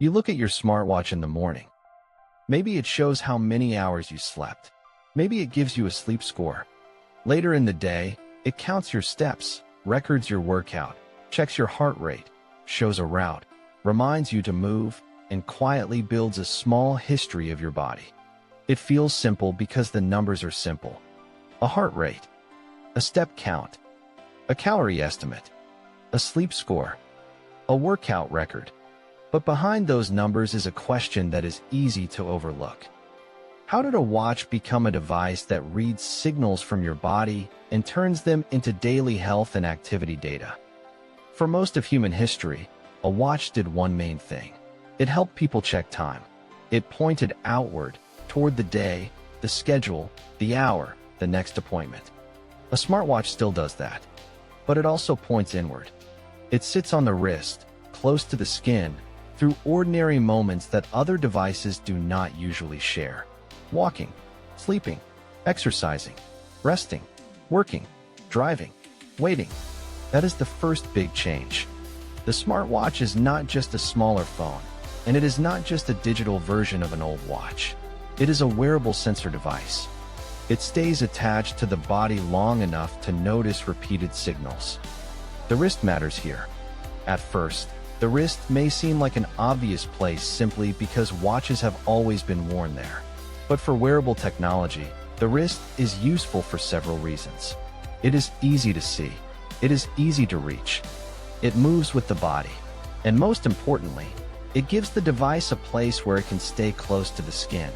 You look at your smartwatch in the morning. Maybe it shows how many hours you slept. Maybe it gives you a sleep score. Later in the day, it counts your steps, records your workout, checks your heart rate, shows a route, reminds you to move, and quietly builds a small history of your body. It feels simple because the numbers are simple. A heart rate, a step count, a calorie estimate, a sleep score, a workout record. But behind those numbers is a question that is easy to overlook. How did a watch become a device that reads signals from your body and turns them into daily health and activity data? For most of human history, a watch did one main thing. It helped people check time. It pointed outward, toward the day, the schedule, the hour, the next appointment. A smartwatch still does that. But it also points inward. It sits on the wrist, close to the skin, through ordinary moments that other devices do not usually share. Walking, sleeping, exercising, resting, working, driving, waiting. That is the first big change. The smartwatch is not just a smaller phone, and it is not just a digital version of an old watch. It is a wearable sensor device. It stays attached to the body long enough to notice repeated signals. The wrist matters here. At first, the wrist may seem like an obvious place simply because watches have always been worn there. But for wearable technology, the wrist is useful for several reasons. It is easy to see. It is easy to reach. It moves with the body. And most importantly, it gives the device a place where it can stay close to the skin.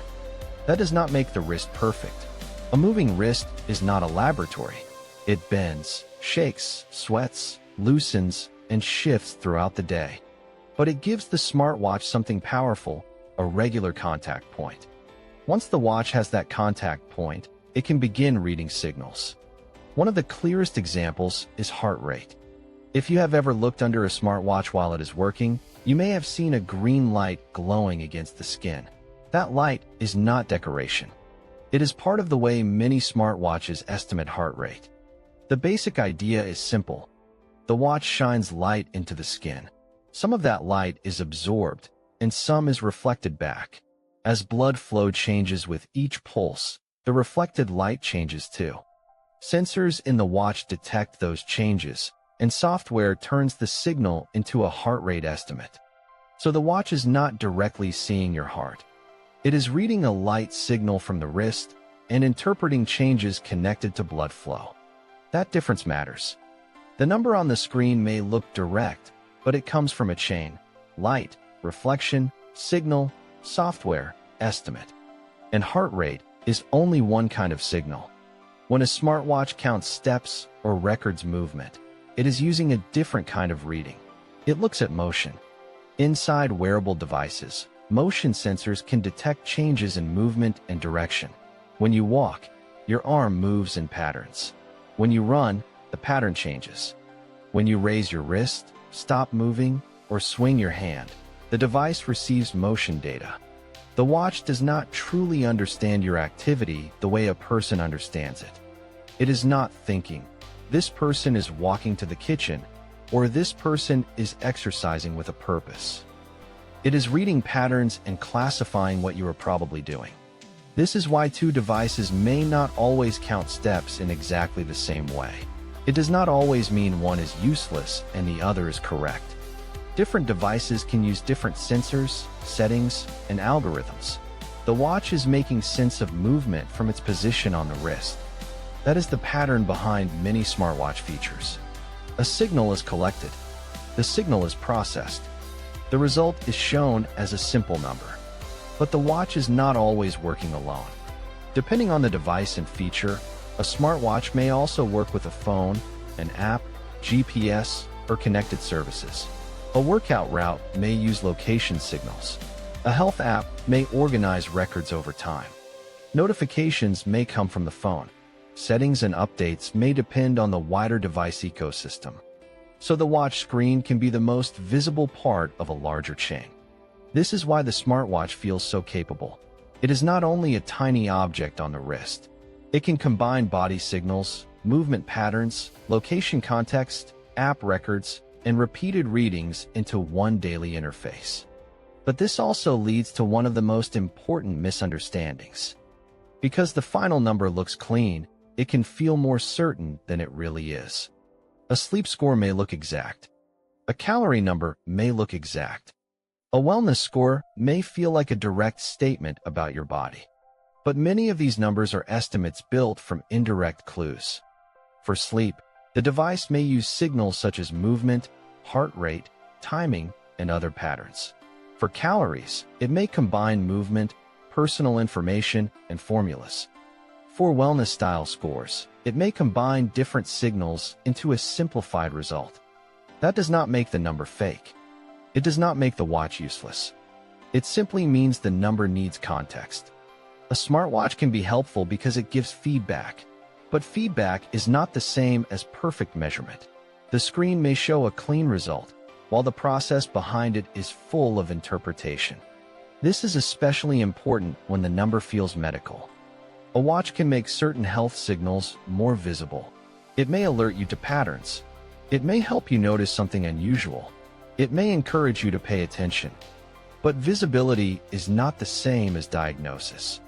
That does not make the wrist perfect. A moving wrist is not a laboratory. It bends, shakes, sweats, loosens, and shifts throughout the day. But it gives the smartwatch something powerful, a regular contact point. Once the watch has that contact point, it can begin reading signals. One of the clearest examples is heart rate. If you have ever looked under a smartwatch while it is working, you may have seen a green light glowing against the skin. That light is not decoration. It is part of the way many smartwatches estimate heart rate. The basic idea is simple. The watch shines light into the skin. Some of that light is absorbed, and some is reflected back. As blood flow changes with each pulse, the reflected light changes too. Sensors in the watch detect those changes, and software turns the signal into a heart rate estimate. So the watch is not directly seeing your heart. It is reading a light signal from the wrist and interpreting changes connected to blood flow. That difference matters. The number on the screen may look direct, but it comes from a chain: light, reflection, signal, software, estimate. And heart rate is only one kind of signal. When a smartwatch counts steps or records movement, it is using a different kind of reading. It looks at motion. Inside wearable devices, motion sensors can detect changes in movement and direction. When you walk, your arm moves in patterns. When you run, the pattern changes. When you raise your wrist, stop moving, or swing your hand, the device receives motion data. The watch does not truly understand your activity the way a person understands it. It is not thinking, this person is walking to the kitchen, or this person is exercising with a purpose. It is reading patterns and classifying what you are probably doing. This is why two devices may not always count steps in exactly the same way. It does not always mean one is useless and the other is correct. Different devices can use different sensors, settings, and algorithms. The watch is making sense of movement from its position on the wrist. That is the pattern behind many smartwatch features. A signal is collected. The signal is processed. The result is shown as a simple number. But the watch is not always working alone. Depending on the device and feature, a smartwatch may also work with a phone, an app, GPS, or connected services. A workout route may use location signals. A health app may organize records over time. Notifications may come from the phone. Settings and updates may depend on the wider device ecosystem. So the watch screen can be the most visible part of a larger chain. This is why the smartwatch feels so capable. It is not only a tiny object on the wrist. It can combine body signals, movement patterns, location context, app records, and repeated readings into one daily interface. But this also leads to one of the most important misunderstandings. Because the final number looks clean, it can feel more certain than it really is. A sleep score may look exact. A calorie number may look exact. A wellness score may feel like a direct statement about your body. But many of these numbers are estimates built from indirect clues. For sleep, the device may use signals such as movement, heart rate, timing, and other patterns. For calories, it may combine movement, personal information, and formulas. For wellness-style scores, it may combine different signals into a simplified result. That does not make the number fake. It does not make the watch useless. It simply means the number needs context. A smartwatch can be helpful because it gives feedback, but feedback is not the same as perfect measurement. The screen may show a clean result, while the process behind it is full of interpretation. This is especially important when the number feels medical. A watch can make certain health signals more visible. It may alert you to patterns. It may help you notice something unusual. It may encourage you to pay attention. But visibility is not the same as diagnosis.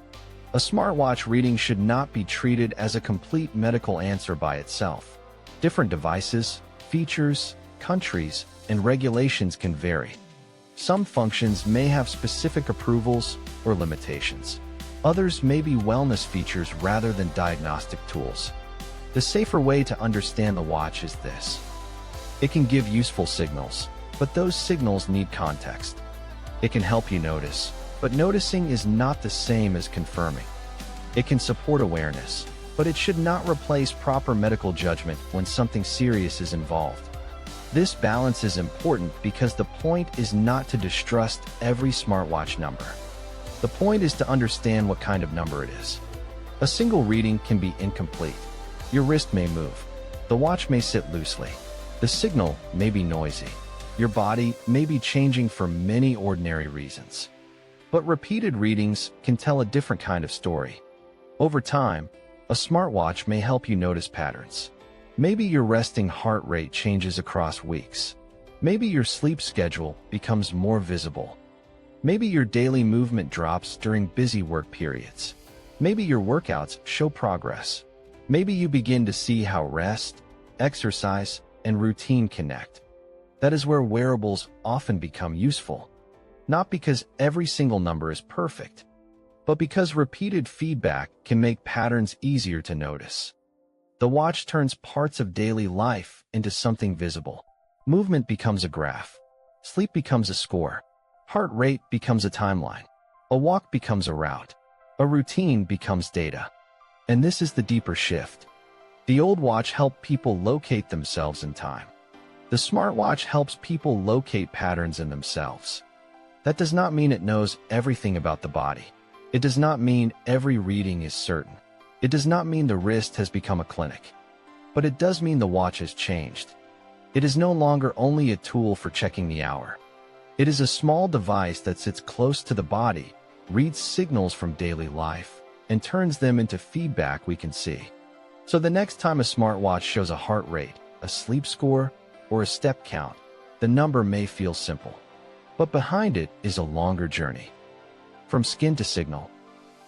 A smartwatch reading should not be treated as a complete medical answer by itself. Different devices, features, countries, and regulations can vary. Some functions may have specific approvals or limitations. Others may be wellness features rather than diagnostic tools. The safer way to understand the watch is this. It can give useful signals, but those signals need context. It can help you notice, but noticing is not the same as confirming. It can support awareness, but it should not replace proper medical judgment when something serious is involved. This balance is important because the point is not to distrust every smartwatch number. The point is to understand what kind of number it is. A single reading can be incomplete. Your wrist may move. The watch may sit loosely. The signal may be noisy. Your body may be changing for many ordinary reasons. But repeated readings can tell a different kind of story. Over time, a smartwatch may help you notice patterns. Maybe your resting heart rate changes across weeks. Maybe your sleep schedule becomes more visible. Maybe your daily movement drops during busy work periods. Maybe your workouts show progress. Maybe you begin to see how rest, exercise, and routine connect. That is where wearables often become useful. Not because every single number is perfect, but because repeated feedback can make patterns easier to notice. The watch turns parts of daily life into something visible. Movement becomes a graph. Sleep becomes a score. Heart rate becomes a timeline. A walk becomes a route. A routine becomes data. And this is the deeper shift. The old watch helped people locate themselves in time. The smartwatch helps people locate patterns in themselves. That does not mean it knows everything about the body. It does not mean every reading is certain. It does not mean the wrist has become a clinic. But it does mean the watch has changed. It is no longer only a tool for checking the hour. It is a small device that sits close to the body, reads signals from daily life, and turns them into feedback we can see. So the next time a smartwatch shows a heart rate, a sleep score, or a step count, the number may feel simple. But behind it is a longer journey. From skin to signal,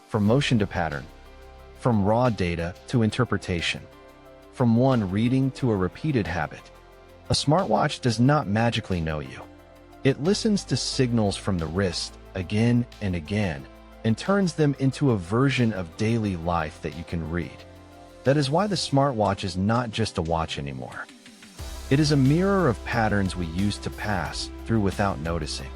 from motion to pattern, from raw data to interpretation, from one reading to a repeated habit. A smartwatch does not magically know you. It listens to signals from the wrist again and again and turns them into a version of daily life that you can read. That is why the smartwatch is not just a watch anymore. It is a mirror of patterns we used to pass through without noticing.